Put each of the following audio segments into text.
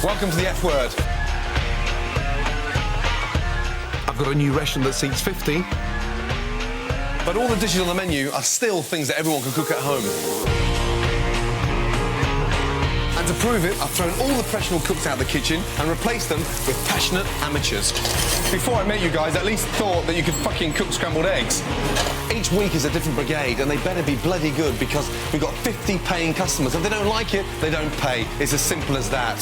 Welcome to the F word. I've got a new restaurant that seats 50. But all the dishes on the menu are still things that everyone can cook at home. And to prove it, I've thrown all the professional cooks out of the kitchen and replaced them with passionate amateurs. Before I met you guys, I at least thought that you could fucking cook scrambled eggs. Each week is a different brigade, and they better be bloody good because we've got 50 paying customers. If they don't like it, they don't pay. It's as simple as that.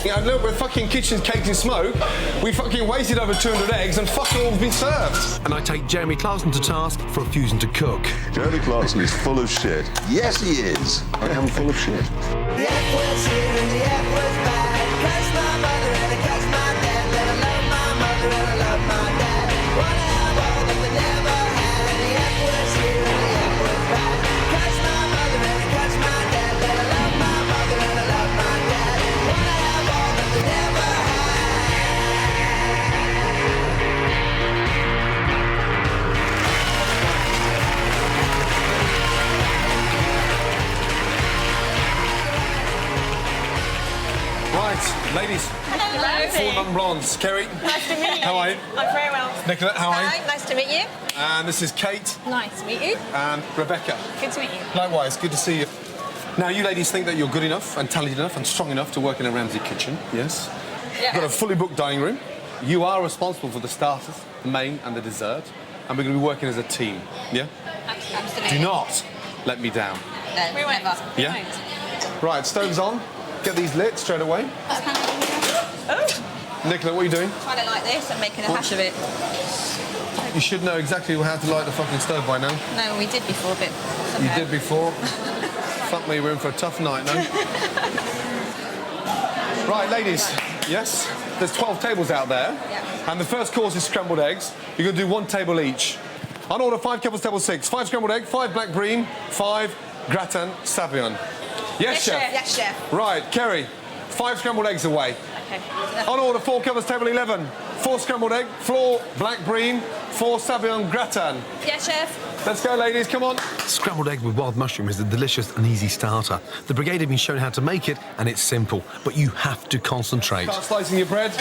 You know, look, we're fucking kitchens caked in smoke. We fucking wasted over 200 eggs and fucking all been served. And I take Jeremy Clarkson to task for refusing to cook. Jeremy Clarkson is full of shit. Yes, he is. I am full of shit. The F word's here and the F word's bad. Curse my mother and I curse my dad. Let I love my mother and I love my dad. Wanna have all that they never had. The F word's here and the F word's bad. Curse my mother and I curse my dad. Let I love my mother and I love my dad. Wanna have all that they never had. Right, ladies. Hello. Four non-blondes. Kerry. Nice to meet you. How are you? I'm very well. Nicola, how are you? Hi, nice to meet you. And this is Kate Nice to meet you. and Rebecca. Good to meet you. Likewise, good to see you. Now, you ladies think that you're good enough and talented enough and strong enough to work in a Ramsay kitchen, yes? Yeah. You've got a fully booked dining room. You are responsible for the starters, the main and the dessert. And we're going to be working as a team, yeah? Absolutely. Do not let me down. No, we won't. Yeah? We won't. Right, stove's on. Get these lit straight away. Oh, Nicola, what are you doing? trying to like this and making a hash of it. You should know exactly how to light the fucking stove by now. No, we did before, but You did before. Fuck me, we're in for a tough night, no? Right, ladies. Yes? There's 12 tables out there. Yeah. And the first course is scrambled eggs. You're going to do one table each. On order, 5 couples, table 6. 5 scrambled egg, 5 black bream, 5 gratin savion. Yes, chef? Yes, chef. Right, Kerry, 5 scrambled eggs away. Okay. On order, 4 covers, table 11. 4 scrambled egg, 4 black bream, 4 savion gratin. Yes, chef. Let's go, ladies, come on. Scrambled egg with wild mushroom is a delicious and easy starter. The brigade have been shown how to make it, and it's simple, but you have to concentrate. Start slicing your bread.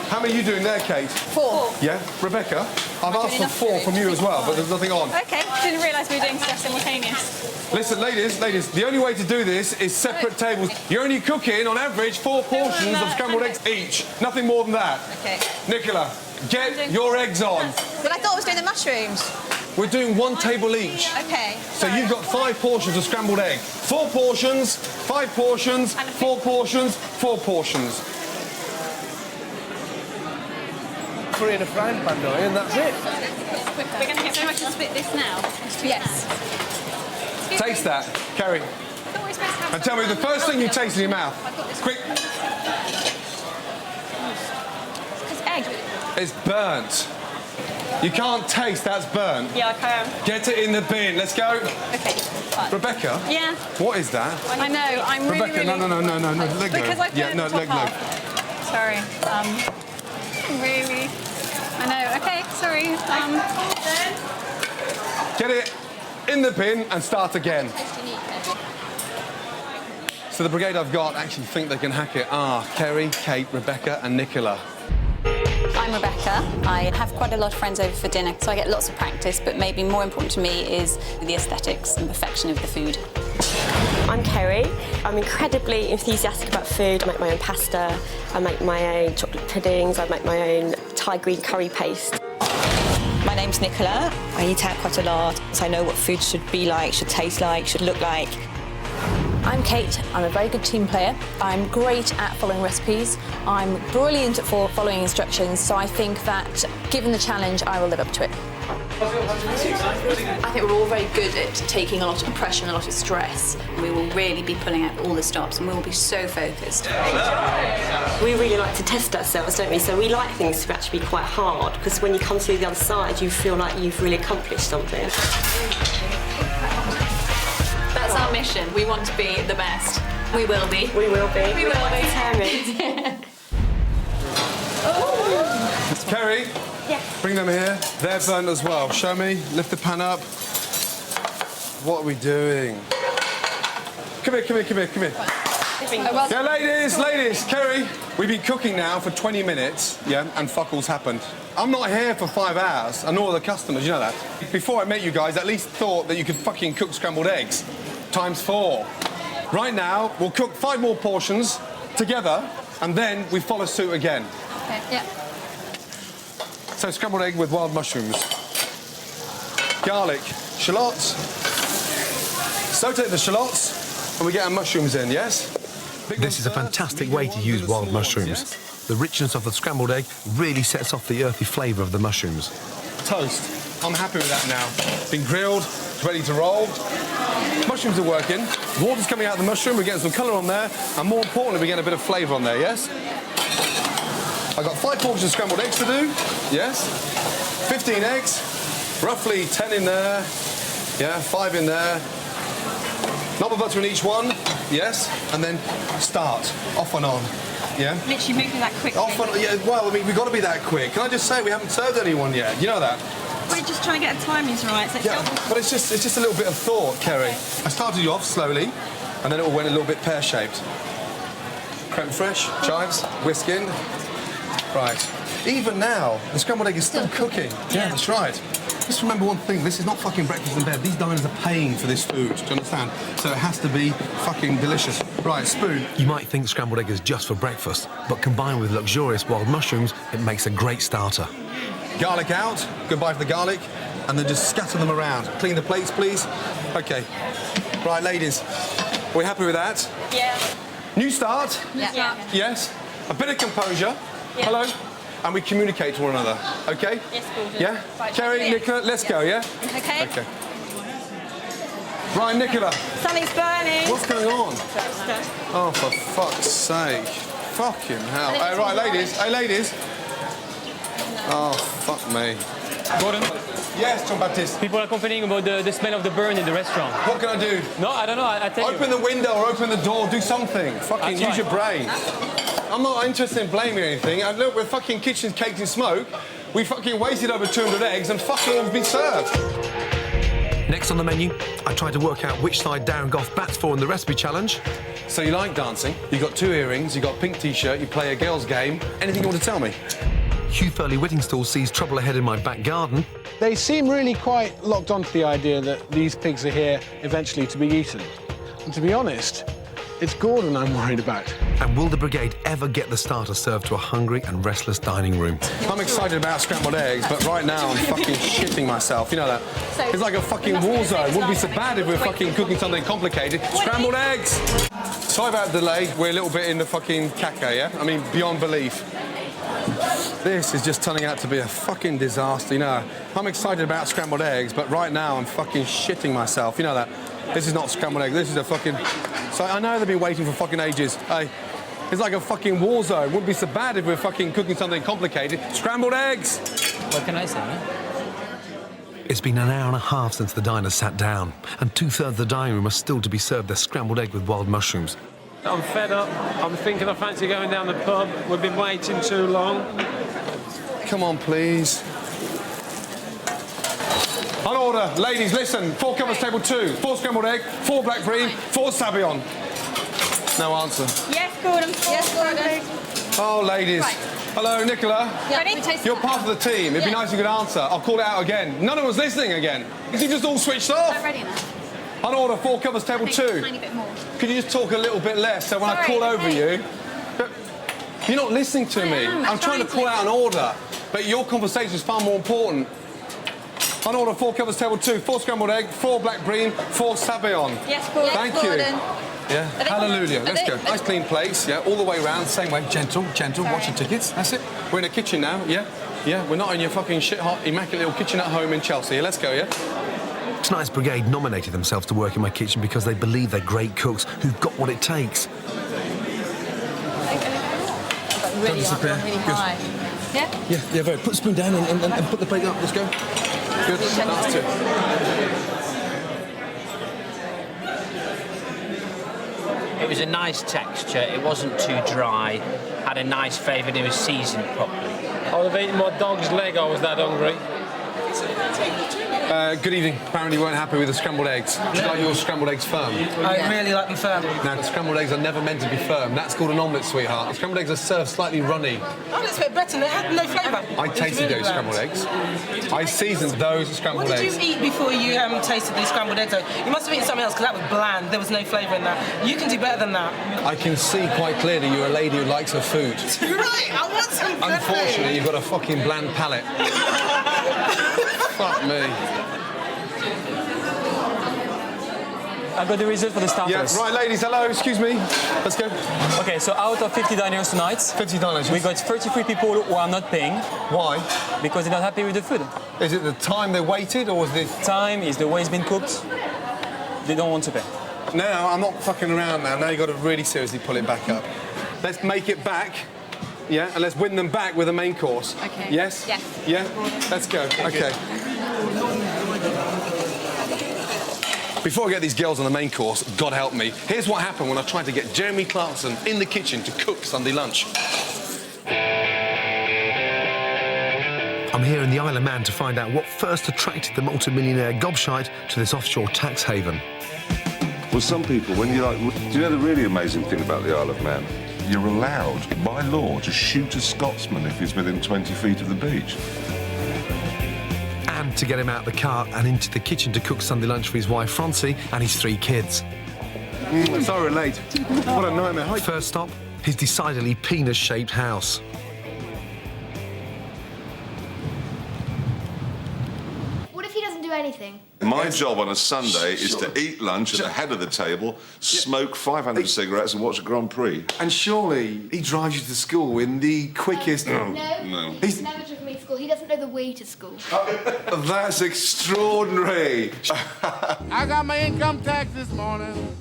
How many are you doing there, Kate? 4. Yeah? Rebecca? I've asked for 4 from you as well, but there's nothing on. Okay. Didn't realise we were doing stuff simultaneous. Listen, ladies, the only way to do this is separate tables. You're only cooking, on average, 4 portions of scrambled eggs each. Nothing more than that. Okay. Nicola, get your eggs on. But I thought I was doing the mushrooms. We're doing 1 table each. Okay. So you've got 5 portions of scrambled egg. 4 portions, 5 portions, 4 portions, 4 portions. 3 in a frying pan, don't we? And that's it. We're going to get so much to split this now. Yes. Taste that, Kerry. And tell me the first thing you taste in your mouth. Quick. It's egg. It's burnt. You can't taste that's burnt. Yeah, I can. Get it in the bin. Let's go. Okay. Fine. Rebecca? Yeah. What is that? I know. I'm really, Rebecca, really... no. Let go. Because I put yeah, it in no, the top let go. half. Sorry. Really. I know. Okay. Sorry. Get it in the bin and start again. So the brigade I've got actually think they can hack it are Kerry, Kate, Rebecca and Nicola. I'm Rebecca. I have quite a lot of friends over for dinner, so I get lots of practice, but maybe more important to me is the aesthetics and perfection of the food. I'm Kerry. I'm incredibly enthusiastic about food. I make my own pasta, I make my own chocolate puddings, I make my own Thai green curry paste. My name's Nicola. I eat out quite a lot, so I know what food should be like, should taste like, should look like. I'm Kate. I'm a very good team player. I'm great at following recipes. I'm brilliant at following instructions, so I think that, given the challenge, I will live up to it. I think we're all very good at taking a lot of pressure and a lot of stress. We will really be pulling out all the stops and we will be so focused. We really like to test ourselves, don't we? So we like things to actually be quite hard, because when you come through the other side, you feel like you've really accomplished something. That's our mission. We want to be the best. We will be. We will be. We will be. Determined. Kerry, bring them here. They're burnt as well. Show me. Lift the pan up. What are we doing? Come here. This Yeah, ladies, Kerry, we've been cooking now for 20 minutes, yeah, and fuck all's happened. I'm not here for 5 hours, and nor are the customers, you know that. Before I met you guys, I at least thought that you could fucking cook scrambled eggs ×4. Right now, we'll cook 5 more portions together, and then we follow suit again. Okay, yeah. So scrambled egg with wild mushrooms, garlic, shallots, saute the shallots, and we get our mushrooms in, yes? This is a fantastic way to use wild mushrooms. The richness of the scrambled egg really sets off the earthy flavour of the mushrooms. Toast. I'm happy with that now. Been grilled, it's ready to roll. Mushrooms are working. Water's coming out of the mushroom, we're getting some colour on there, and more importantly, we're getting a bit of flavour on there, yes? I've got 5 portions of scrambled eggs to do, yes? 15 eggs, roughly 10 in there, yeah, 5 in there. Knob of butter in each one, yes? And then start, off and on, yeah? Literally moving that quickly. Off and, yeah, well, I mean, we've got to be that quick. Can I just say, we haven't served anyone yet, you know that? We're just trying to get the timings right. So Yeah, but it's just a little bit of thought, Kerry. I started you off slowly, and then it all went a little bit pear-shaped. Creme fraiche, chives, whisk in. Right. Even now, the scrambled egg is still cooking. Yeah, that's right. Just remember one thing, this is not fucking breakfast in bed. These diners are paying for this food, do you understand? So it has to be fucking delicious. Right, spoon. You might think scrambled egg is just for breakfast, but combined with luxurious wild mushrooms, it makes a great starter. Garlic out, goodbye for the garlic, and then just scatter them around. Clean the plates, please. Okay. Right, ladies, are we happy with that? Yeah. New start? Yeah. Yes. A bit of composure. Yeah. Hello. And we communicate to one another, okay? Yes, Gordon. Yeah? Right, Kerry, yeah. Nicola, let's go, yeah? Okay. Okay. Right, Nicola. Something's burning. What's going on? Oh, for fuck's sake. Fucking hell. Hey, right, ladies. Hey, ladies. Oh, fuck me. Gordon, Yes, John Baptiste. people are complaining about the smell of the burn in the restaurant. What can I do? No, I don't know. I tell you. Open the window or open the door. Do something. Fucking That's use your right. brain. I'm not interested in blaming anything. And look, we're fucking kitchens caked in smoke. We fucking wasted over 200 eggs and fuck all's been served. Next on the menu, I tried to work out which side Darren Goff bats for in the recipe challenge. So you like dancing? You got 2 earrings, you got a pink t-shirt, you play a girls' game. Anything you want to tell me? Hugh Furley-Whittingstall sees trouble ahead in my back garden. They seem really quite locked onto the idea that these pigs are here eventually to be eaten. And to be honest, it's Gordon I'm worried about. And will the brigade ever get the starter served to a hungry and restless dining room? I'm excited about scrambled eggs, but right now I'm fucking shitting myself. You know that? It's like a fucking war zone. Wouldn't be so bad if we were fucking cooking something complicated. Scrambled eggs! Sorry about the delay. We're a little bit in the fucking caca, yeah? I mean, beyond belief. This is just turning out to be a fucking disaster, you know. I'm excited about scrambled eggs, but right now I'm fucking shitting myself. You know that? This is not scrambled eggs. This is a fucking... So I know they've been waiting for fucking ages. Hey, it's like a fucking war zone. Wouldn't be so bad if we're fucking cooking something complicated. Scrambled eggs! What can I say? It's been an hour and a half since the diners sat down, and 2/3 of the dining room are still to be served their scrambled egg with wild mushrooms. I'm fed up. I'm thinking I fancy going down the pub. We've been waiting too long. Come on, please. On order. Ladies, listen. 4 covers, table 2. 4 scrambled egg, 4 black bream, 4 sabayon. No answer. Yes, Gordon. Yes, Gordon. Oh, ladies. Right. Hello, Nicola. Ready? You're part of the team. It'd be nice if you could answer. I'll call it out again. None of us listening again. Is you just all switched off? I'm ready now. On order, 4 covers, table 2. A tiny bit more. Could you just talk a little bit less so when I Sorry, call over okay. you... But you're not listening to me. I'm trying to call out an order, but your conversation is far more important. On order, 4 covers, table 2. 4 scrambled egg, 4 black bream, 4 sabayon. Yes, Gordon. Thank Gordon. you. Yeah, hallelujah. Let's go. Nice clean plates, yeah, all the way around, same way. Gentle, gentle, watch your tickets. That's it. We're in a kitchen now, yeah? Yeah, we're not in your fucking shit-hot, immaculate little kitchen at home in Chelsea. Let's go, yeah? Tonight's brigade nominated themselves to work in my kitchen because they believe they're great cooks who've got what it takes. Really high. Yeah? Yeah, very. Put the spoon down and put the plate up. Let's go. Good. That's it. It was a nice texture, it wasn't too dry, had a nice flavour and it was seasoned properly. I would have eaten my dog's leg, I was that hungry. Good evening. Apparently you weren't happy with the scrambled eggs. Do you like your scrambled eggs firm? I really like them firm. Now, scrambled eggs are never meant to be firm. That's called an omelette, sweetheart. Scrambled eggs are served slightly runny. Oh, that's a bit better. They had no flavour. I tasted those scrambled eggs. I seasoned those scrambled eggs. What did you eat before you tasted these scrambled eggs? You must have eaten something else because that was bland. There was no flavour in that. You can do better than that. I can see quite clearly you're a lady who likes her food. Right, I want some good Unfortunately, food. you've got a fucking bland palate. Fuck me. I've got the result for the starters. Yeah, right, ladies, hello, excuse me. Let's go. Okay, so out of 50 diners tonight, 50 diners, we got 33 people who are not paying. Why? Because they're not happy with the food. Is it the time they waited, or was it... Time is the way it's been cooked. They don't want to pay. No, I'm not fucking around now. Now you've got to really seriously pull it back up. Let's make it back. Yeah, and let's win them back with a main course. Okay. Yes? Yes. Yeah? Let's go. Okay. Before I get these girls on the main course, God help me, here's what happened when I tried to get Jeremy Clarkson in the kitchen to cook Sunday lunch. I'm here in the Isle of Man to find out what first attracted the multimillionaire gobshite to this offshore tax haven. Well, some people, when you like... Do you know the really amazing thing about the Isle of Man? You're allowed, by law, to shoot a Scotsman if he's within 20 feet of the beach. And to get him out of the car and into the kitchen to cook Sunday lunch for his wife, Francie, and his 3 kids. Sorry, late. What a nightmare. Hi. First stop, his decidedly penis-shaped house. What if he doesn't do anything? My job on a Sunday is to eat lunch at the head of the table, smoke 500 cigarettes and watch a Grand Prix. And surely he drives you to school in the quickest... No, No. he's never driven me to school. He doesn't know the way to school. That's extraordinary. I got my income tax this morning.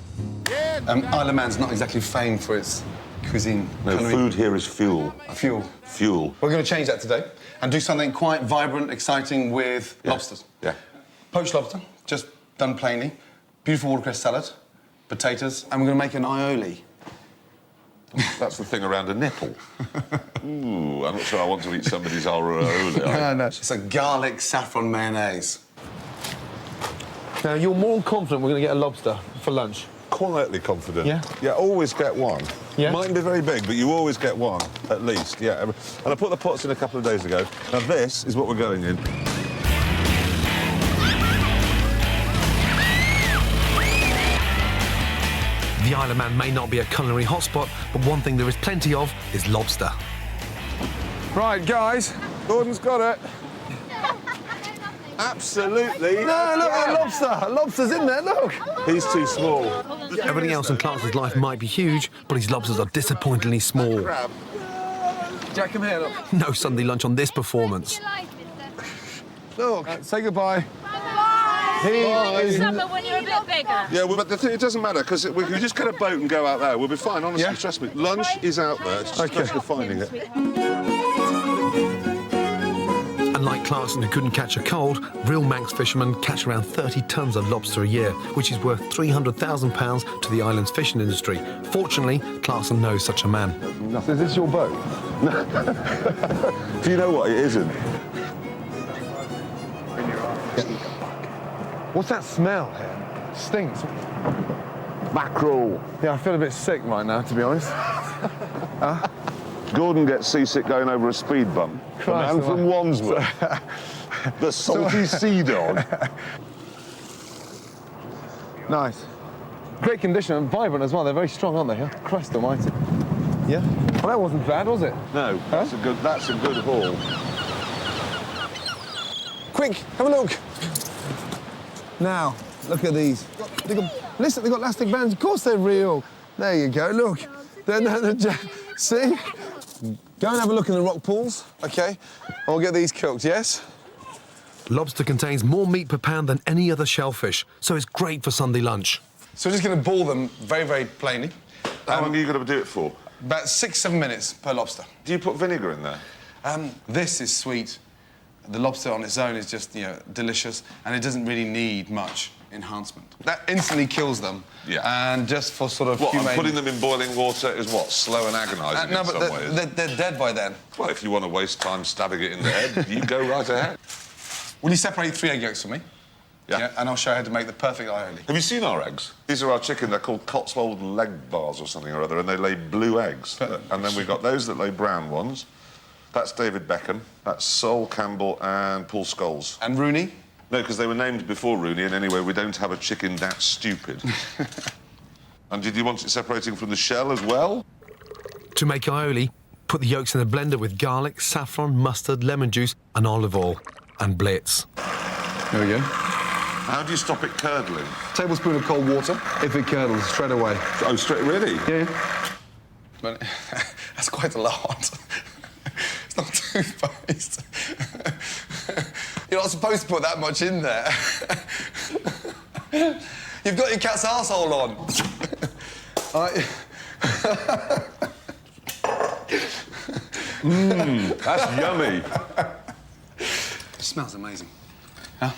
Yeah. Isle of Man's not exactly famed for its cuisine. No, food here is fuel. Fuel. Fuel. We're going to change that today and do something quite vibrant, exciting with lobsters. Yeah. Poached lobster, just done plainly. Beautiful watercress salad, potatoes, and we're going to make an aioli. That's the thing around a nipple. Ooh, I'm not sure I want to eat somebody's aioli. No. It's a garlic saffron mayonnaise. Now, you're more confident we're going to get a lobster for lunch? Quietly confident. Yeah? Yeah, always get one. Yeah? Mightn't be very big, but you always get one, at least, yeah. And I put the pots in a couple of days ago. Now, this is what we're going in. The Isle of Man may not be a culinary hotspot, but one thing there is plenty of is lobster. Right, guys. Gordon's got it. Absolutely. No, look, a lobster. A lobster's in there, look. He's too small. Everything else in Clarkson's life might be huge, but his lobsters are disappointingly small. Jack, come here, look. No Sunday lunch on this performance. Look, say goodbye. Supper when you're a bit bigger. Yeah, well, but the thing, it doesn't matter, because we can just get a boat and go out there. We'll be fine, honestly, trust me. Lunch is out there, it's just a question of finding it. Unlike Clarkson, who couldn't catch a cold, real Manx fishermen catch around 30 tonnes of lobster a year, which is worth £300,000 to the island's fishing industry. Fortunately, Clarkson knows such a man. Is this your boat? Do you know what? It isn't. What's that smell here? It stinks. Mackerel. Yeah, I feel a bit sick right now, to be honest. Gordon gets seasick going over a speed bump. Christ, the man from Wandsworth. The salty sea dog. Nice. Great condition and vibrant as well. They're very strong, aren't they? Yeah? Christ almighty. Yeah? Well, that wasn't bad, was it? No, that's a good haul. Quick, have a look. Now, look at these. Listen, they've got elastic bands. Of course they're real. There you go, look. See? Go and have a look in the rock pools, OK? And we'll get these cooked, yes? Lobster contains more meat per pound than any other shellfish, so it's great for Sunday lunch. So we're just going to boil them very, very plainly. How long are you going to do it for? About 6-7 minutes per lobster. Do you put vinegar in there? This is sweet. The lobster on its own is just, delicious, and it doesn't really need much enhancement. That instantly kills them. Yeah. And just for sort of What, humane... and putting them in boiling water is what, slow and agonising no, in but some ways? they're dead by then. Well, if you want to waste time stabbing it in the head, you go right ahead. Will you separate 3 egg yolks for me? Yeah, and I'll show you how to make the perfect aioli. Have you seen our eggs? These are our chicken. They're called Cotswold leg bars or something or other, and they lay blue eggs. And then we've got those that lay brown ones. That's David Beckham. That's Sol Campbell and Paul Scholes. And Rooney? No, because they were named before Rooney, and anyway, we don't have a chicken that stupid. And did you want it separating from the shell as well? To make aioli, put the yolks in a blender with garlic, saffron, mustard, lemon juice and olive oil and blitz. There we go. How do you stop it curdling? Tablespoon of cold water. If it curdles, straight away. Oh, straight really? Yeah. But that's quite a lot. It's not toothpaste. You're not supposed to put that much in there. You've got your cat's arsehole on. That's yummy. It smells amazing. Huh?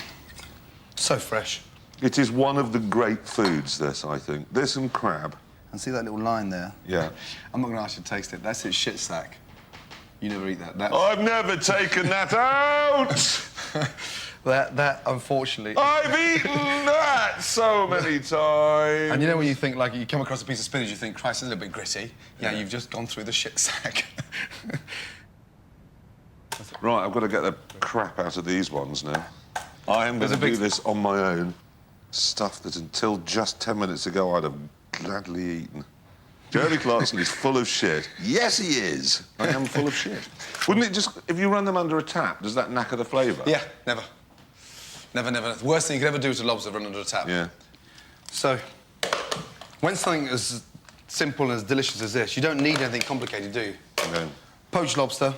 So fresh. It is one of the great foods, this, I think. This and crab. And see that little line there? Yeah. I'm not going to ask you to taste it. That's its shit sack. You never eat that. I've never taken that out! That, unfortunately... I've eaten that so many times! And you know when you think, like, you come across a piece of spinach, you think, Christ, it's a little bit gritty. Yeah, you've just gone through the shit sack. Right, I've got to get the crap out of these ones now. I am going to do this on my own. Stuff that until just 10 minutes ago I'd have gladly eaten. Jeremy Clarkson is full of shit. Yes, he is. I am full of shit. Wouldn't it just... If you run them under a tap, does that knacker the flavour? Yeah, never. Never, never. The worst thing you could ever do to lobster, run under a tap. Yeah. So, when something as simple and as delicious as this, you don't need anything complicated, do you? No. Poached lobster,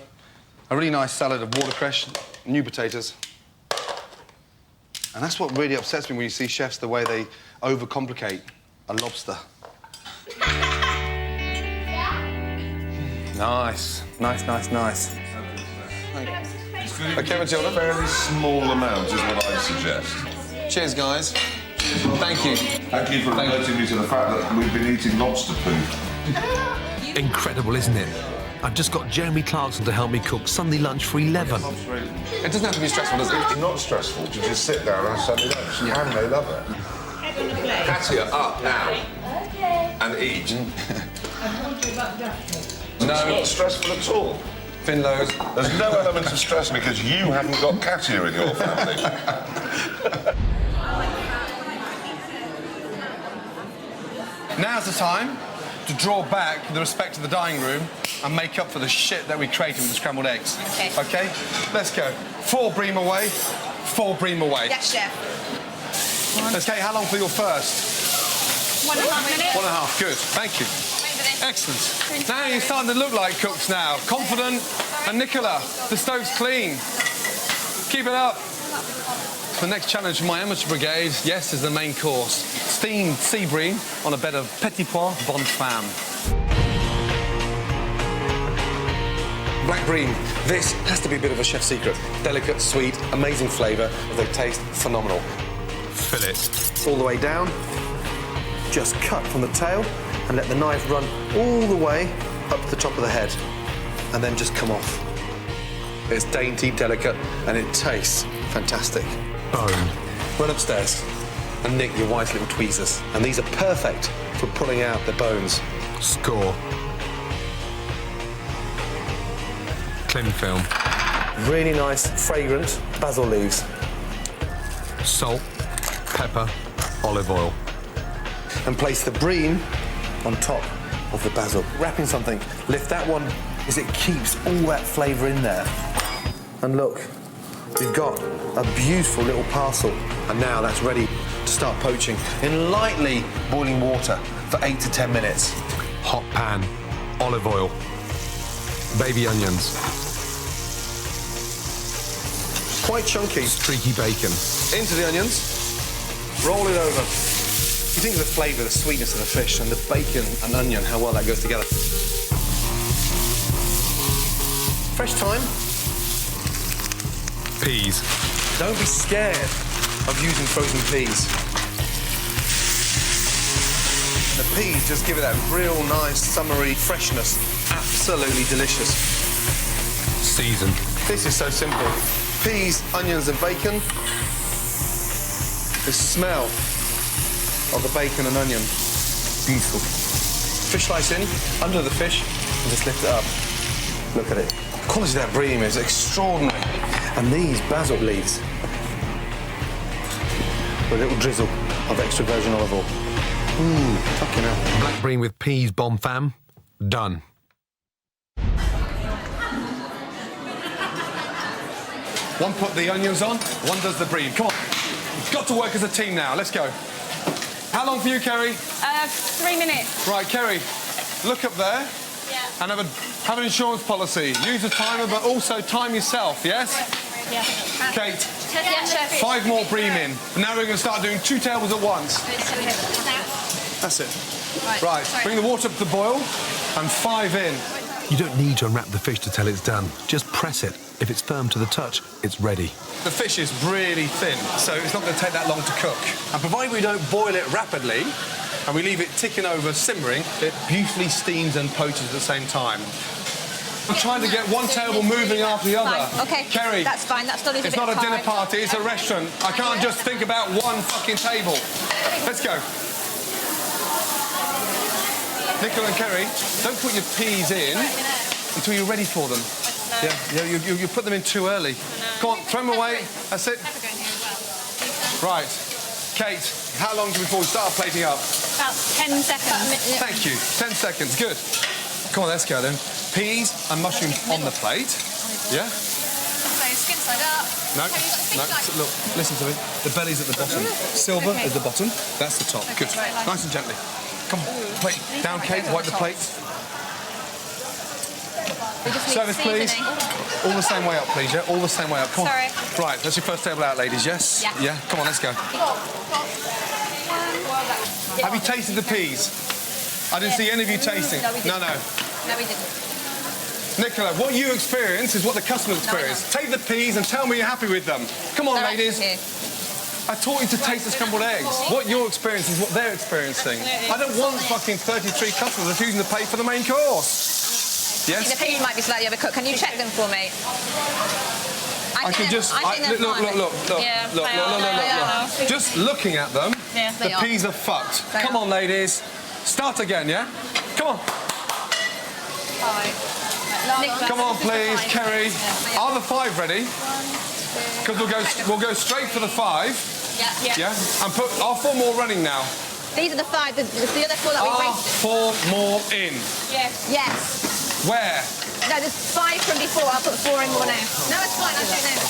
a really nice salad of watercress, new potatoes. And that's what really upsets me when you see chefs, the way they overcomplicate a lobster. Nice. Nice, nice, nice. Okay, Matilda? A fairly small amount is what I'd suggest. Cheers, guys. Thank you. Thank you for alerting me to the fact that we've been eating lobster poo. Incredible, isn't it? I've just got Jeremy Clarkson to help me cook Sunday lunch for 11. It doesn't have to be stressful, does it? It's not stressful to just sit down and have Sunday lunch. And they love it. Katia, up now. And eat. No, not stressful at all. Finlows. There's no element of stress because you haven't got Katia in your family. Now's the time to draw back with respect to the dining room and make up for the shit that we created with the scrambled eggs. Okay. Okay? Let's go. 4 bream away, 4 bream away. Yes, chef. Okay, how long for your first? 1.5 minutes. 1.5, good. Thank you. Excellent. Now you're starting to look like cooks now. Confident. And Nicola, the stove's clean. Keep it up. The next challenge for my amateur brigade, yes, is the main course. Steamed sea bream on a bed of petit pois bonne femme. Black bream. This has to be a bit of a chef's secret. Delicate, sweet, amazing flavour. They taste phenomenal. Fillet. All the way down. Just cut from the tail and let the knife run all the way up to the top of the head and then just come off. It's dainty, delicate, and it tastes fantastic. Bone. Run upstairs and nick your wife's little tweezers. And these are perfect for pulling out the bones. Score. Cling film. Really nice, fragrant basil leaves. Salt, pepper, olive oil. And place the bream on top of the basil. Wrapping something, lift that one as it keeps all that flavour in there. And look, we've got a beautiful little parcel. And now that's ready to start poaching in lightly boiling water for 8 to 10 minutes. Hot pan, olive oil, baby onions. Quite chunky. Streaky bacon. Into the onions, roll it over. You think of the flavour, the sweetness of the fish and the bacon and onion, how well that goes together. Fresh thyme. Peas. Don't be scared of using frozen peas. The peas just give it that real nice summery freshness. Absolutely delicious. Season. This is so simple. Peas, onions and bacon. the smell of the bacon and onion. Beautiful. Fish slice in, under the fish, and just lift it up. Look at it. The quality of that bream is extraordinary. And these basil leaves, with a little drizzle of extra virgin olive oil. Fucking hell. Black bream with peas, bomb fam, done. One put the onions on, one does the bream. Come on. We've got to work as a team now. Let's go. How long for you, Kerry? 3 minutes. Right, Kerry, look up there. Yeah. And have an insurance policy. Use a timer, but also time yourself, yes? Yeah. Kate, Yeah, chef. 5 more bream in. And now we're going to start doing 2 tables at once. That's it. Right, bring the water up to the boil and 5 in. You don't need to unwrap the fish to tell it's done. Just press it. If it's firm to the touch, it's ready. The fish is really thin, so it's not going to take that long to cook. And provided we don't boil it rapidly and we leave it ticking over, simmering, it beautifully steams and poaches at the same time. I'm trying to get one table moving after the other. Fine. Okay, Kerry, that's fine. That's not it's not a dinner party, it's a restaurant. I can't just think about one fucking table. Let's go. Nicola and Kerry, don't put your peas in until you're ready for them. Yeah, you put them in too early. Come on, throw them away. That's it. Right. Kate, how long before we start plating up? About 10 seconds. Thank you. 10 seconds. Good. Come on, let's go then. Peas and mushrooms on the plate. Yeah? So skin side up. No, look, listen to me. The belly's at the bottom. Silver is the bottom. That's the top. Good. Nice and gently. Come on, plate. Down, Kate. Wipe the plate. Service, please. All the same way up, please, yeah? All the same way up. Come on. Sorry. Right, that's your first table out, ladies, yes? Yeah. Yeah? Come on, let's go. Have you tasted the peas? I didn't see any of you tasting. No, we didn't. No. No, we didn't. Nicola, what you experience is what the customers experience. Take the peas and tell me you're happy with them. Come on, ladies. I taught you to taste the scrambled eggs. What you're experiencing is what they're experiencing. I don't want fucking 33 customers refusing to pay for the main course. Yes? The peas might be slightly overcooked. Can you check them for me? I can just... Look. Just looking at them, the peas are fucked. Come on, ladies. Start again, yeah? Come on. Come on, please, Kerry. Are the 5 ready? Because we'll go straight for the 5. Yeah? And put our 4 more running now. These are the 5. The other 4 that we wasted. 4 more in. Yes. Where? No, there's 5 from before. I'll put 4 in more now. No, it's fine. I'll do it now.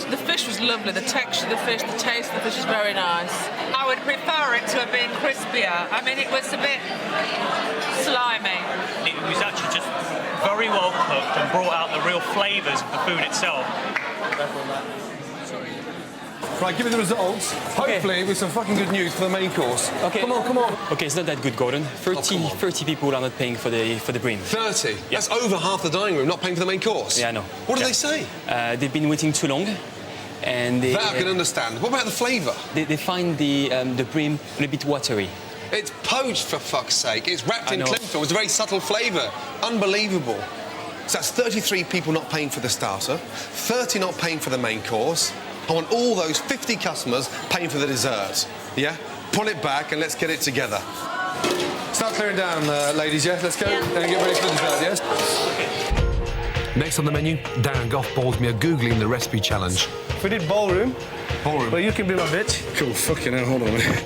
The fish was lovely. The texture of the fish, the taste of the fish is very nice. I would prefer it to have been crispier. I mean, it was a bit slimy. It was actually just very well cooked and brought out the real flavours of the food itself. Right, give me the results. Hopefully with some fucking good news for the main course. Okay. Come on. Okay, it's not that good, Gordon. 30 people are not paying for the bream. 30? Yeah. That's over half the dining room not paying for the main course. Yeah, I know. What do they say? They've been waiting too long. And that I can understand. What about the flavour? They find the bream a little bit watery. It's poached, for fuck's sake. It's wrapped in cling film. It's a very subtle flavour. Unbelievable. So that's 33 people not paying for the starter, 30 not paying for the main course. I want all those 50 customers paying for the dessert. Yeah? Pull it back and let's get it together. Start clearing down, ladies, yeah? Let's go and get ready for the dessert, yes? Next on the menu, Darren Goff balls me a Googling the recipe challenge. We did ballroom. Well, you can be my bitch. Cool, fucking hell, hold on a minute.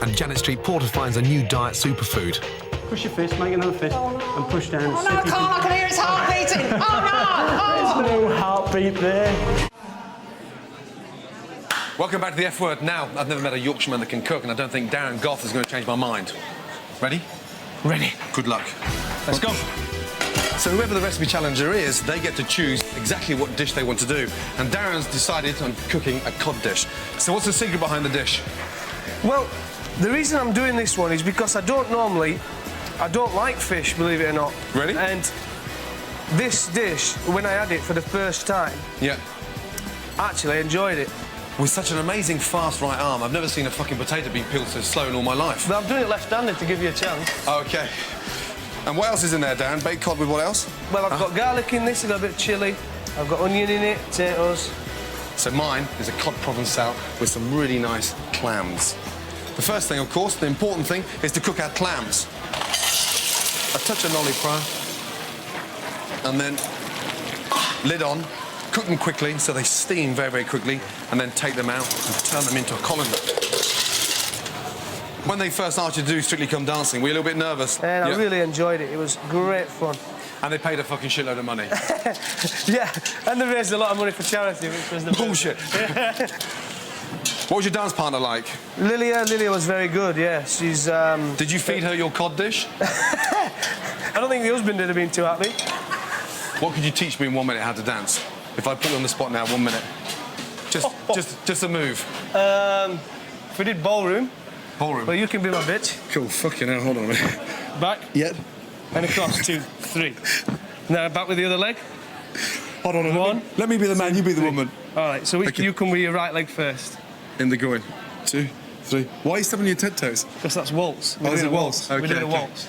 And Janet Street Porter finds a new diet superfood. Push your fist, make another fist, and push down. Oh no, Carl, I can hear his heart beating. Oh no! There's no heartbeat there. Welcome back to the F word. Now, I've never met a Yorkshireman that can cook, and I don't think Darren Goff is going to change my mind. Ready? Ready. Good luck. Let's go. So whoever the recipe challenger is, they get to choose exactly what dish they want to do. And Darren's decided on cooking a cod dish. So what's the secret behind the dish? Well, the reason I'm doing this one is because I don't like fish, believe it or not. Really? And this dish, when I had it for the first time, actually I enjoyed it. With such an amazing fast right arm, I've never seen a fucking potato being peeled so slow in all my life. But I'm doing it left-handed to give you a chance. Oh, OK. And what else is in there, Dan? Baked cod with what else? Well, I've got garlic in this, I've got a bit of chilli, I've got onion in it, potatoes. So mine is a cod provençal with some really nice clams. The first thing, of course, the important thing, is to cook our clams. A touch of nollie fry, and then lid on, cook them quickly so they steam very, very quickly, and then take them out and turn them into a colander. When they first asked you to do Strictly Come Dancing, were you a little bit nervous? And I really enjoyed it. It was great fun. And they paid a fucking shitload of money. Yeah, and they raised a lot of money for charity, which was the bullshit. What was your dance partner like? Lilia was very good, yeah. She's... Did you feed her your cod dish? I don't think the husband would have been too happy. What could you teach me in 1 minute how to dance? If I put you on the spot now, 1 minute. Just a move. If we did ballroom. Ballroom? Well, you can be my bitch. Cool, fucking hell, hold on a minute. Back. Yep. And across, 2, 3. Now back with the other leg. Hold on, one. Let me be the man, you be the woman. All right, so you come with your right leg first. In the going. 2, 3. Why are you stepping on your toes? Because that's waltz. Oh, is it waltz? Okay, We're doing a waltz.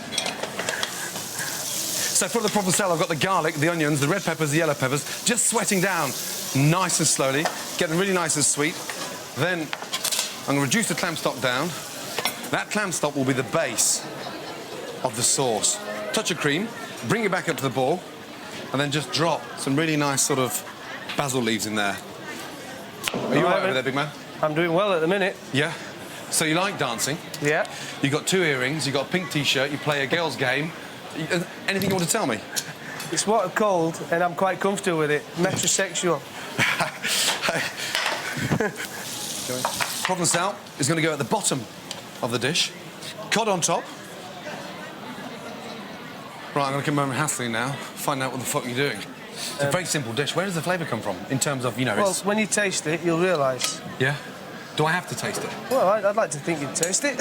So for the provençal, I've got the garlic, the onions, the red peppers, the yellow peppers, just sweating down nice and slowly, getting really nice and sweet. Then I'm going to reduce the clam stock down. That clam stock will be the base of the sauce. Touch of cream, bring it back up to the boil, and then just drop some really nice sort of basil leaves in there. Are you all right over there, big man? I'm doing well at the minute. Yeah? So you like dancing? Yeah. You got 2 earrings, you got a pink T-shirt, you play a girls' game. Anything you want to tell me? It's water cold, and I'm quite comfortable with it. Metrosexual. Provençal is going to go at the bottom of the dish. Cod on top. Right, I'm going to come over and hassle you now, find out what the fuck you're doing. It's a very simple dish. Where does the flavour come from, in terms of, you know, well, when you taste it, you'll realise. Yeah? Do I have to taste it? Well, I'd like to think you'd taste it.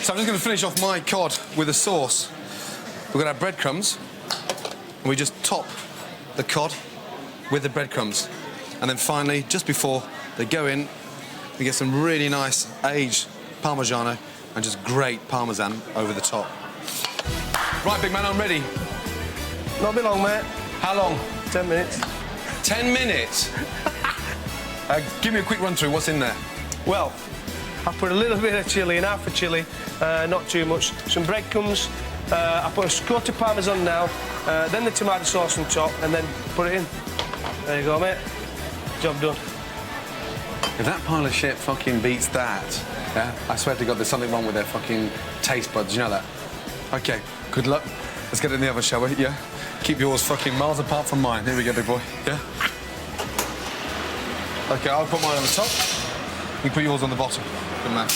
So I'm just going to finish off my cod with a sauce. We're going to have breadcrumbs, and we just top the cod with the breadcrumbs. And then finally, just before they go in, we get some really nice aged Parmigiano and just great Parmesan over the top. Right, big man, I'm ready. Not be long, mate. How long? 10 minutes. 10 minutes? Give me a quick run through. What's in there? Well, I put a little bit of chilli and half a chilli, not too much. Some breadcrumbs. I put a quarter Parmesan now, then the tomato sauce on top, and then put it in. There you go, mate. Job done. If that pile of shit fucking beats that, yeah, I swear to God, there's something wrong with their fucking taste buds. You know that? Okay, good luck. Let's get it in the oven, shall we? Yeah? Keep yours fucking miles apart from mine. Here we go, big boy. Yeah? Okay, I'll put mine on the top. You put yours on the bottom. Good man.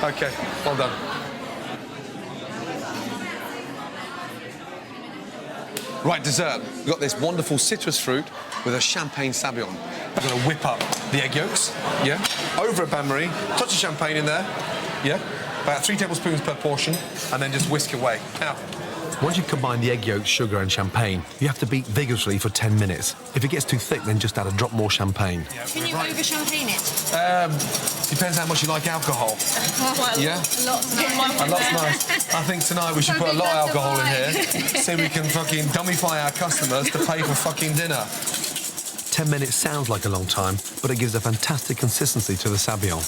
Okay, well done. Right, dessert. We've got this wonderful citrus fruit with a champagne sabayon. We're going to whip up the egg yolks, yeah? Over a bain-marie, touch of champagne in there, yeah? About 3 tablespoons per portion, and then just whisk away. Now, once you combine the egg yolks, sugar and champagne, you have to beat vigorously for 10 minutes. If it gets too thick, then just add a drop more champagne. Can you over-champagne it? Depends how much you like alcohol. Yeah? A lot's nice. A lot's nice. I think tonight we should put a lot of alcohol in here so we can fucking dummify our customers to pay for fucking dinner. 10 minutes sounds like a long time, but it gives a fantastic consistency to the sabayon.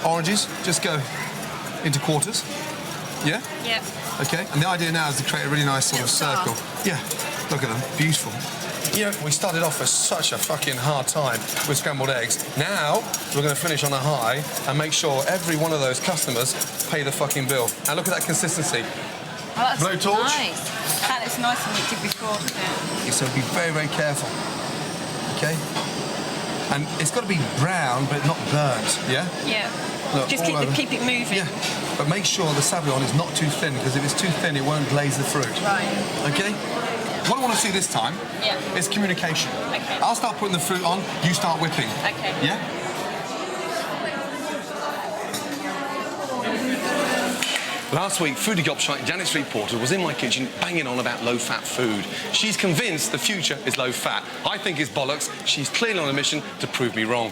Oranges, just go into quarters. Yeah? Yeah. Okay, and the idea now is to create a really nice sort of circle. Yeah, look at them, beautiful. You know, we started off with such a fucking hard time with scrambled eggs. Now, we're going to finish on a high and make sure every one of those customers pay the fucking bill. And look at that consistency. Oh, that's Blowtorch. nice. That looks nice and liquid before, doesn't it? So be very, very careful. Okay? And it's got to be brown, but not burnt, yeah? Yeah. Look, just keep it moving. Yeah, but make sure the sabayon is not too thin, because if it's too thin, it won't glaze the fruit. Right. Okay? What I want to see this time is communication. Okay. I'll start putting the fruit on, you start whipping. Okay. Yeah? Last week, foodie gobshite Janet Street Porter was in my kitchen banging on about low-fat food. She's convinced the future is low-fat. I think it's bollocks. She's clearly on a mission to prove me wrong.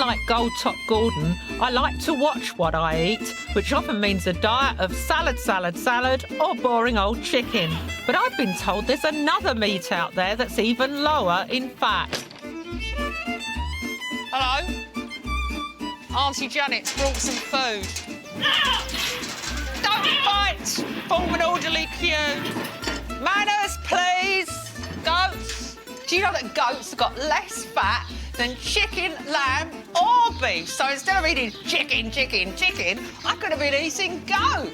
Unlike Gold Top Gordon, I like to watch what I eat, which often means a diet of salad, salad, salad, or boring old chicken. But I've been told there's another meat out there that's even lower in fat. Hello? Auntie Janet's brought some food. Don't fight! Form an orderly queue. Manners, please. Goats. Do you know that goats have got less fat than chicken, lamb or beef? So instead of eating chicken, chicken, chicken, I could have been eating goat.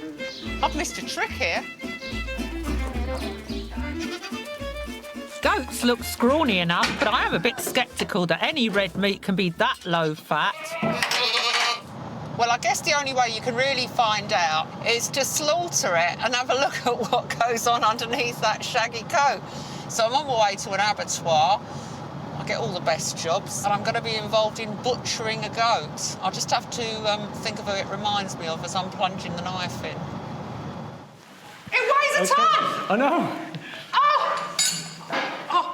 I've missed a trick here. Goats look scrawny enough, but I am a bit sceptical that any red meat can be that low fat. Well, I guess the only way you can really find out is to slaughter it and have a look at what goes on underneath that shaggy coat. So I'm on my way to an abattoir. I get all the best jobs, and I'm going to be involved in butchering a goat. I'll just have to think of who it reminds me of as I'm plunging the knife in. It weighs a ton! I know.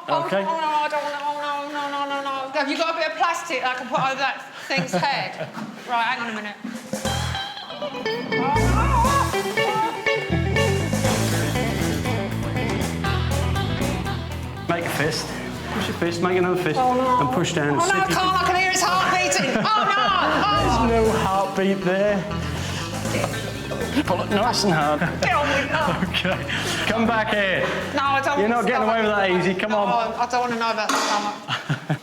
Okay. Oh, no, I don't want to. No. Have you got a bit of plastic I can put over that thing's head? Right, hang on a minute. Make a fist. Push your fist, make another fist, and push down. Oh, no, I can't. I can hear his heart beating. Oh, no! There's no heartbeat there. Pull it nice and hard. Get on with it. Okay. Come back here. No, I don't You're want not getting away with that easy. Come on. I don't want to know about the stomach.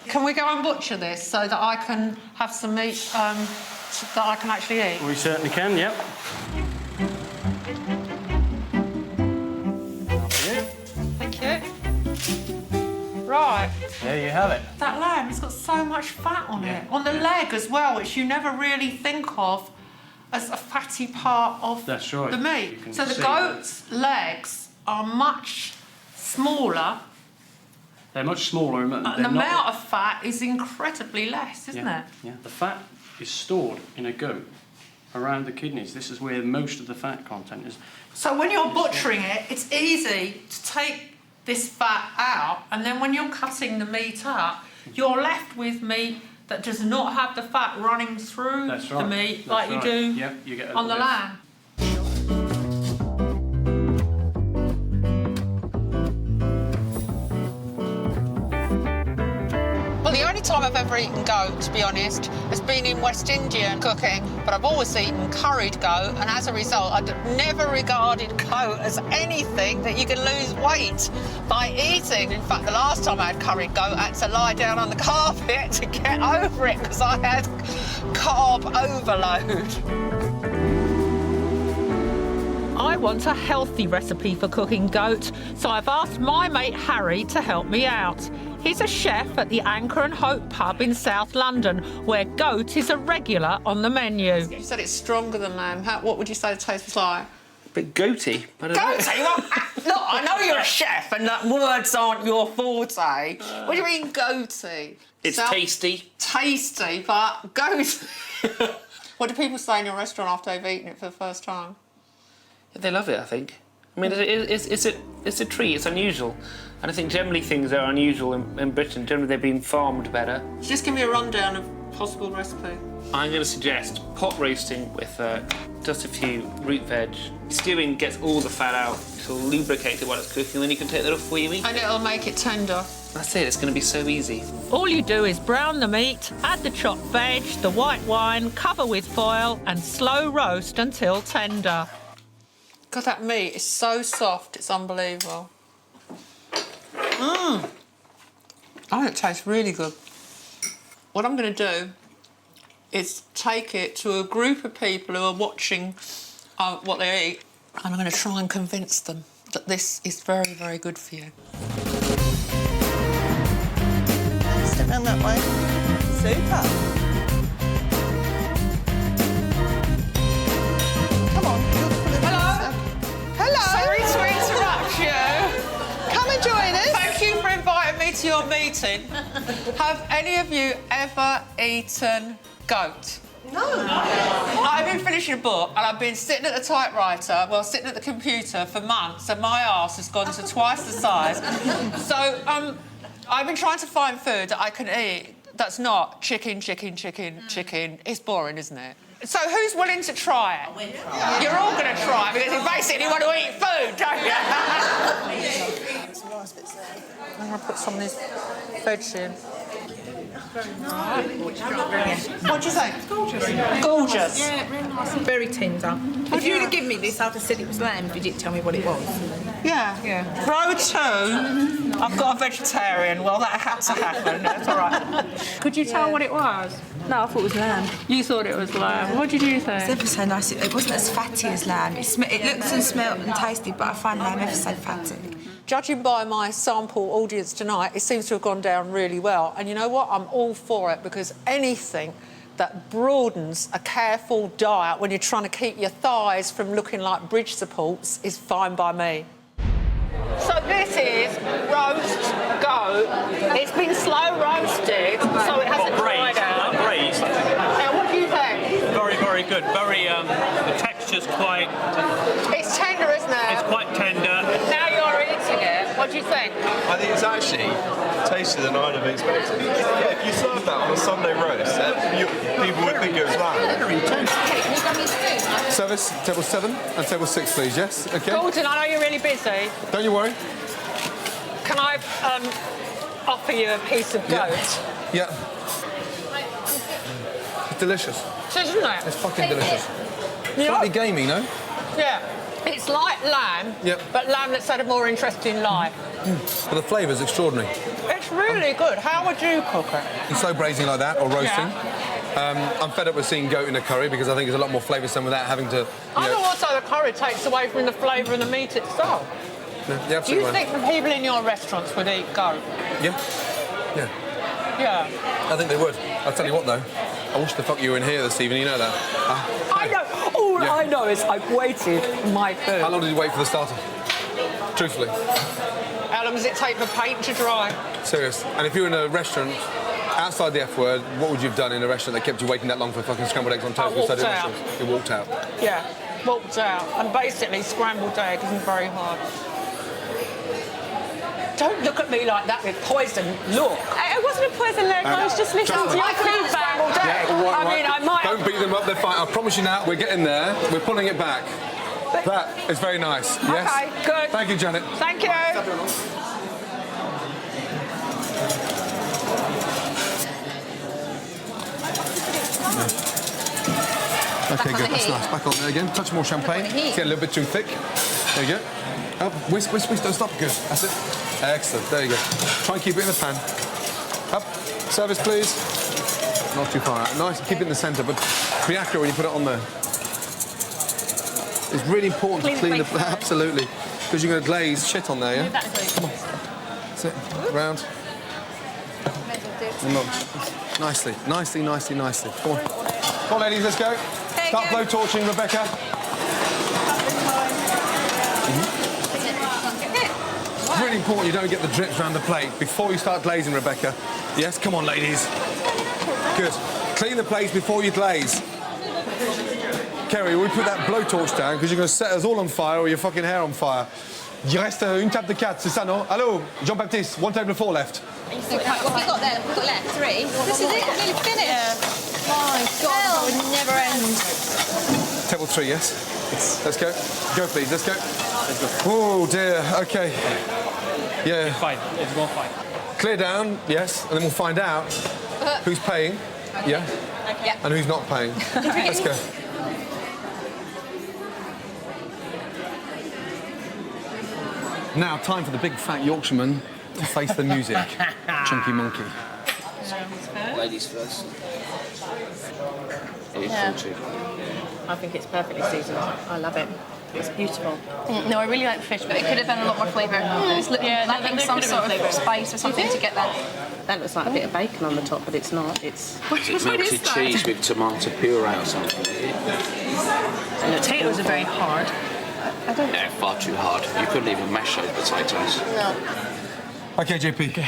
Can we go and butcher this so that I can have some meat that I can actually eat? We certainly can, yep. Thank you. Right. There you have it. That lamb, it's got so much fat on it. On the leg as well, which you never really think of as a fatty part of That's right. the meat. So the goat's legs are much smaller. They're much smaller. And the amount of fat is incredibly less, isn't it? Yeah. The fat is stored in a goat around the kidneys. This is where most of the fat content is. So when you're butchering it, it's easy to take this fat out, and then when you're cutting the meat up, you're left with meat that does not have the fat running through the meat like you do on the lamb. Well, the only time I've ever eaten goat, to be honest, has been in West Indian cooking, but I've always eaten curried goat, and as a result, I've never regarded goat as anything that you can lose weight by eating. In fact, the last time I had curried goat, I had to lie down on the carpet to get over it because I had carb overload. I want a healthy recipe for cooking goat, so I've asked my mate Harry to help me out. He's a chef at the Anchor and Hope pub in South London, where goat is a regular on the menu. You said it's stronger than lamb. What would you say the taste was like? A bit goaty. Goaty? Look, I know you're a chef and that words aren't your forte. What do you mean goaty? It's tasty. Tasty, but goaty. What do people say in your restaurant after they've eaten it for the first time? They love it, I think. I mean, it's a treat. It's unusual. And I think generally things that are unusual in Britain, generally they've been farmed better. Just give me a rundown of possible recipe. I'm going to suggest pot roasting with just a few root veg. Stewing gets all the fat out. It'll lubricate it while it's cooking, then you can take that off before you eat. And it'll make it tender. That's it, it's going to be so easy. All you do is brown the meat, add the chopped veg, the white wine, cover with foil and slow roast until tender. God, that meat is so soft, it's unbelievable. I think it tastes really good. What I'm going to do is take it to a group of people who are watching what they eat, and I'm going to try and convince them that this is very, very good for you. Step down that way. Super. Come on. Hello. Hello. Sorry to interrupt you. Come and join us. Thank you for inviting me to your meeting. Have any of you ever eaten goat? No. I've been finishing a book and I've been sitting at the typewriter, sitting at the computer for months, and my arse has gone to twice the size. So I've been trying to find food that I can eat that's not chicken, chicken, chicken, chicken. It's boring, isn't it? So who's willing to try it? You're all going to try it because you basically want to eat food, don't you? I'm going to put some of this veg in. What do you think? It's gorgeous. Gorgeous. Yeah, really nice and very tender. If you'd have given me this, I'd have said it was lamb if you didn't tell me what it was. Yeah. Row 2, I've got a vegetarian. Well, that had to happen. That's all right. Could you tell what it was? No, I thought it was lamb. You thought it was lamb. What did you think? It's ever so nice. It wasn't as fatty as lamb. It looks and smelled and tasted, but I find lamb ever so fatty. Judging by my sample audience tonight, it seems to have gone down really well. And you know what? I'm all for it because anything that broadens a careful diet when you're trying to keep your thighs from looking like bridge supports is fine by me. So this is roast goat. It's been slow roasted, so it hasn't dried out. Braised. Now, what do you think? Very, very good. Very, the texture's quite... It's tender, isn't it? It's quite tender. Now you're eating it. What do you think? I think it's actually tastier than I'd have expected. Yeah, if you serve that on a Sunday roast, people would think it was lamb. Service, table 7 and table 6, please, yes? OK. Gordon, I know you're really busy. Don't you worry. Can I offer you a piece of goat? Yeah. It's delicious. Isn't it? It's fucking delicious. Slightly gamey, no? Yeah. It's like lamb, but lamb that's had a more interesting life. But the flavour's extraordinary. It's really good. How would you cook it? In slow braising like that, or roasting. Yeah. I'm fed up with seeing goat in a curry because I think it's a lot more flavoursome without having to... I know also the curry takes away from the flavour of the meat itself. Yeah, Do you think the people in your restaurants would eat goat? Yeah. Yeah. Yeah. I think they would. I'll tell you what, though. I wish the fuck you were in here this evening, you know that. I know. All I know is I've waited for my food. How long did you wait for the starter? Truthfully. How long does it take for paint to dry? Serious. And if you were in a restaurant outside the F word, what would you have done in a restaurant that kept you waiting that long for fucking scrambled eggs on toast? You walked out. Yeah, walked out. And basically, scrambled egg isn't very hard. Don't look at me like that with poison look. It wasn't a poison look. I was just listening to your feedback. I mean, I might... Don't beat them up, they're fine. I promise you now, we're getting there. We're pulling it back. That is very nice. Yes? OK, good. Thank you, Janet. Thank you. OK, good. That's nice. Back on there again. Touch more champagne. It's getting a little bit too thick. There you go. Up. Whisk, whisk, whisk. Don't stop. Good. That's it. Excellent. There you go. Try and keep it in the pan. Up. Service, please. Not too far out. Nice. Keep it in the centre, but be accurate when you put it on there. It's really important to clean the... Absolutely. Because you're going to glaze shit on there, yeah? Come on. That's it. Round. Nicely. Nicely, nicely, nicely. Come on. Come on, ladies, let's go. Start blow torching, Rebecca. It's really important you don't get the drips around the plate before you start glazing, Rebecca. Yes, come on, ladies. Good. Clean the plates before you glaze. Kerry, we put that blowtorch down because you're going to set us all on fire or your fucking hair on fire. Il reste une table de 4, c'est ça, non? Hello, Jean-Baptiste, 1 table of 4 left. What have we got there? We've got left 3. This is it, nearly finished. My God, that would never end. Table 3, yes? Let's go. Go, please, let's go. Oh, dear, OK. Yeah. It's fine, it's going fine. Clear down, yes, and then we'll find out who's paying, yeah? Yeah. And who's not paying. Let's go. Now, time for the big fat Yorkshireman to face the music. Chunky monkey. Ladies first. Yeah. I think it's perfectly seasoned. I love it. It's beautiful. No, I really like the fish, but it could have been a lot more flavour. It's lacking some sort of spice or something to get that. That looks like a bit of bacon on the top, but it's not. It's melted cheese with tomato puree or something. The potatoes are very hard. I don't. Yeah, far too hard. You couldn't even mash those potatoes. No. OK, JP. OK.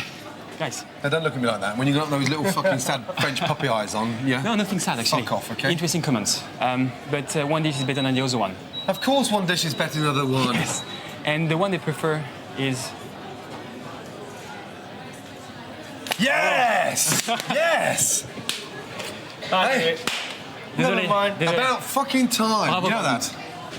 Guys. Now, don't look at me like that. When you got those little fucking sad French puppy eyes on, yeah? No, nothing sad, actually. Fuck off, OK? Interesting comments. But one dish is better than the other one. Of course one dish is better than the other one. Yes. And the one they prefer is... Yes! Yes! Yes! Hey, never mind. About fucking time. You know that?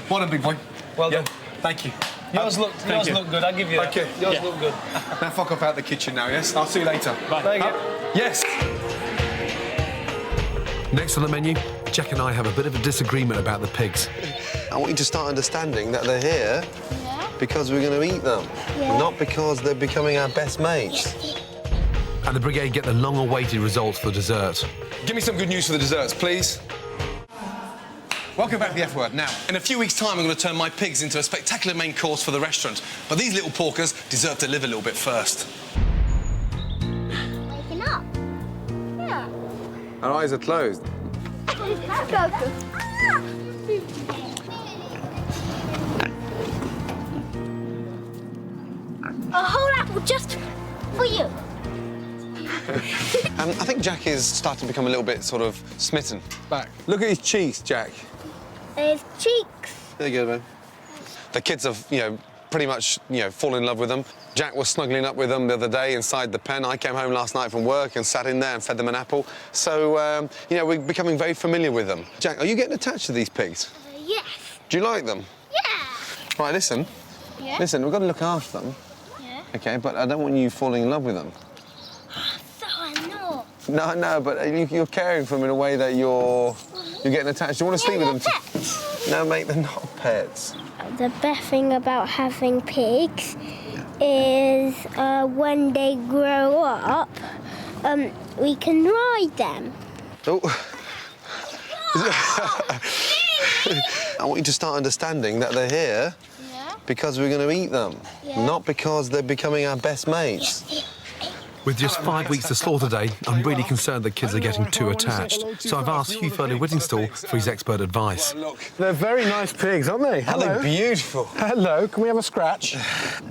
What a big boy. Well done. Thank you. Yours look good, I'll give you that. Okay. Yours look good. Now fuck off out the kitchen now, yes? I'll see you later. Bye. Thank you. Yes! Next on the menu, Jack and I have a bit of a disagreement about the pigs. I want you to start understanding that they're here because we're going to eat them, not because they're becoming our best mates. And the brigade get the long-awaited results for dessert. Give me some good news for the desserts, please. Welcome back to the F Word. Now, in a few weeks' time, I'm going to turn my pigs into a spectacular main course for the restaurant. But these little porkers deserve to live a little bit first. Waking up. Yeah. Our eyes are closed. A whole apple just for you. I think Jack is starting to become a little bit sort of smitten. Back. Look at his cheeks, Jack. His cheeks. There you go, man. The kids have, pretty much, fallen in love with them. Jack was snuggling up with them the other day inside the pen. I came home last night from work and sat in there and fed them an apple. So, we're becoming very familiar with them. Jack, are you getting attached to these pigs? Yes. Do you like them? Yeah. Right, listen. Yeah. Listen, we've got to look after them. Yeah. OK, but I don't want you falling in love with them. So I'm not. No, but you're caring for them in a way that you're getting attached. Do you want to sleep with them? Pets. No, mate, they're not pets. The best thing about having pigs is when they grow up, we can ride them. Oh. I want you to start understanding that they're here because we're going to eat them, not because they're becoming our best mates. With just 5 weeks to slaughter day, I'm really concerned the kids are getting too attached. So I've asked Hugh Furley-Whittingstall for his expert advice. They're very nice pigs, aren't they? Hello. Aren't they beautiful? Hello, can we have a scratch?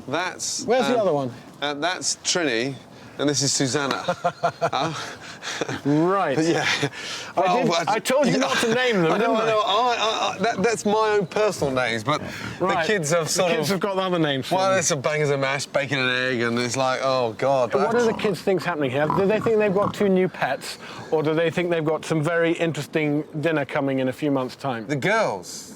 That's... Where's the other one? That's Trini, and this is Susanna. Right. Yeah. I told you not to name them, didn't I? That's my own personal names, but the kids have The kids have got the other names. Well, it's a bangers and mash, bacon and egg, and it's like, oh, God. What do the kids think's happening here? Do they think they've got 2 new pets, or do they think they've got some very interesting dinner coming in a few months' time? The girls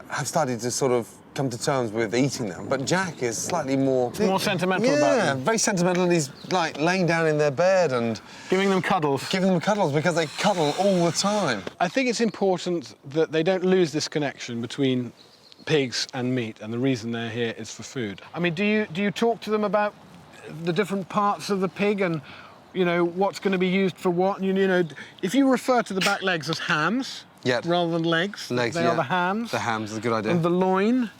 have started to sort of come to terms with eating them, but Jack is slightly more sentimental about them. Yeah, very sentimental, and he's like laying down in their bed and giving them cuddles. Giving them cuddles because they cuddle all the time. I think it's important that they don't lose this connection between pigs and meat, and the reason they're here is for food. I mean, do you talk to them about the different parts of the pig and what's going to be used for what? If you refer to the back legs as hams. Yeah. Rather than legs. They are the hams. The hams is a good idea. And the loin.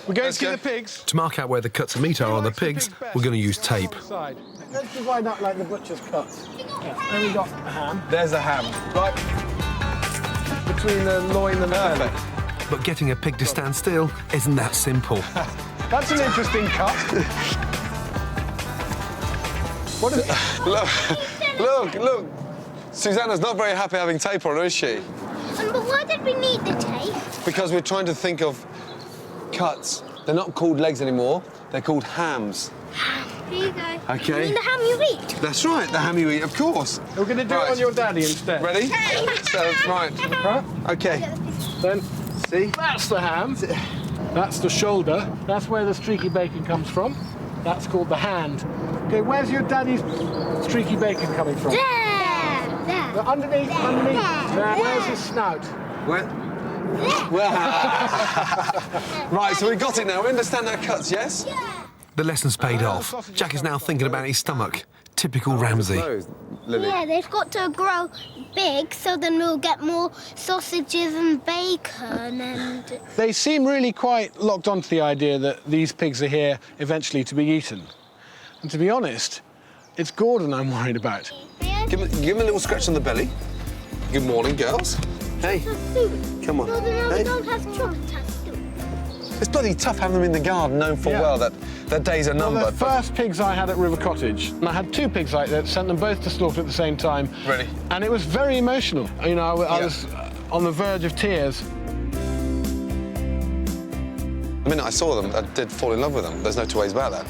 We're going to see the pigs. To mark out where the cuts of meat are on the pigs, we're going to use tape. Let's divide up like the butcher's cuts. Yeah. And we got a ham. There's a ham. Right. Between the loin and the belly. But getting a pig to stand still isn't that simple. That's an interesting cut. What is it? Look. Susanna's not very happy having tape on her, is she? But why did we need the tape? Because we're trying to think of cuts. They're not called legs anymore. They're called hams. Here you go. OK. You mean the ham you eat? That's right, the ham you eat, of course. We're going to do it on your daddy instead. Ready? So, right. OK. Then, see? That's the ham. That's the shoulder. That's where the streaky bacon comes from. That's called the hand. OK, where's your daddy's streaky bacon coming from? There. Underneath. Where's his snout? Where? Right, so we got it now. We understand our cuts, yes? Yeah. The lesson's paid off. Jack is now thinking about his stomach. Typical Ramsay. Yeah, they've got to grow big, so then we'll get more sausages and bacon and... They seem really quite locked onto the idea that these pigs are here eventually to be eaten. And to be honest, it's Gordon I'm worried about. Give him a little scratch on the belly. Good morning, girls. Hey, come on. So then hey. we don't have chocolate too. It's bloody tough having them in the garden, knowing full well that their days are numbered. Well, the first pigs I had at River Cottage, and I had 2 pigs like that, sent them both to slaughter at the same time. Really? And it was very emotional. I was on the verge of tears. The minute I saw them, I did fall in love with them. There's no 2 ways about that.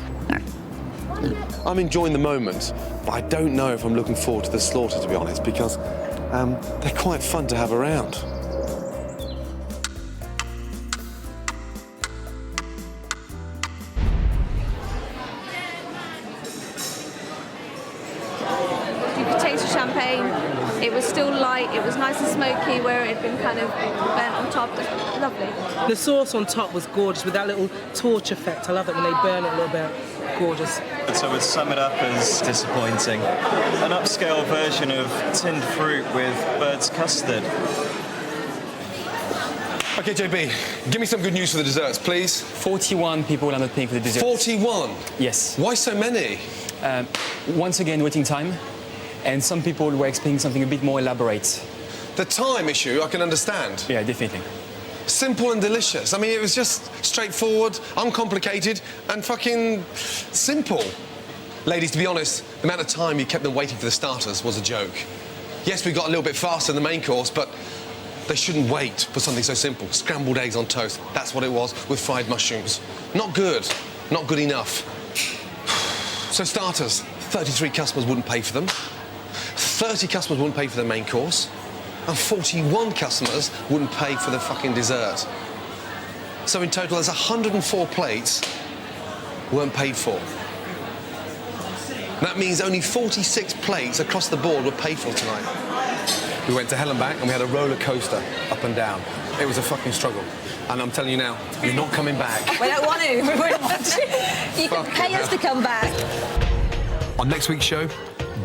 I'm enjoying the moment, but I don't know if I'm looking forward to the slaughter, to be honest, because they're quite fun to have around. You could taste the champagne. It was still light. It was nice and smoky where it had been kind of burnt on top. It was lovely. The sauce on top was gorgeous with that little torch effect. I love it when they burn it a little bit. Gorgeous. So I would sum it up as disappointing. An upscale version of tinned fruit with bird's custard. OK, JB, give me some good news for the desserts, please. 41 people are not paying for the desserts. 41? Yes. Why so many? Once again, waiting time. And some people were expecting something a bit more elaborate. The time issue, I can understand. Yeah, definitely. Simple and delicious. I mean, it was just straightforward, uncomplicated, and fucking simple. Ladies, to be honest, the amount of time you kept them waiting for the starters was a joke. Yes, we got a little bit faster in the main course, but they shouldn't wait for something so simple. Scrambled eggs on toast, that's what it was, with fried mushrooms. Not good. Not good enough. So starters, 33 customers wouldn't pay for them. 30 customers wouldn't pay for the main course. And 41 customers wouldn't pay for the fucking dessert. So in total, there's 104 plates weren't paid for. That means only 46 plates across the board were paid for tonight. We went to hell and back, and we had a roller coaster up and down. It was a fucking struggle. And I'm telling you now, you're not coming back. We don't want to. We wouldn't want to. You can pay us to come back. On next week's show,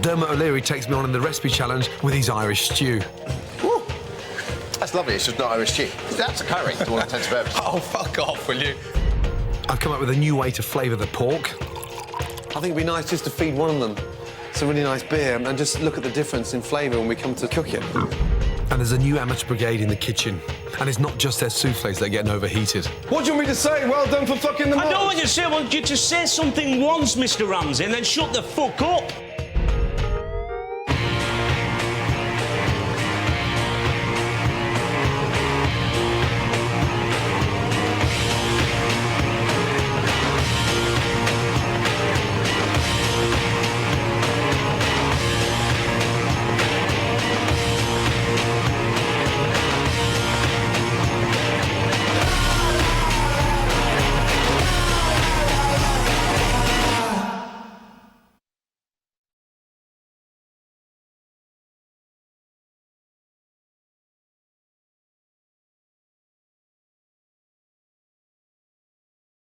Dermot O'Leary takes me on in the recipe challenge with his Irish stew. Woo. That's lovely, it's just not Irish stew. That's a curry, to all intents and purposes. Oh, fuck off, will you? I've come up with a new way to flavour the pork. I think it'd be nice just to feed one of them. It's a really nice beer, and just look at the difference in flavour when we come to cook it. And there's a new amateur brigade in the kitchen. And it's not just their soufflés that are getting overheated. What do you want me to say? Well done for fucking them up. I don't want you to say, I want you to say something once, Mr. Ramsay, and then shut the fuck up.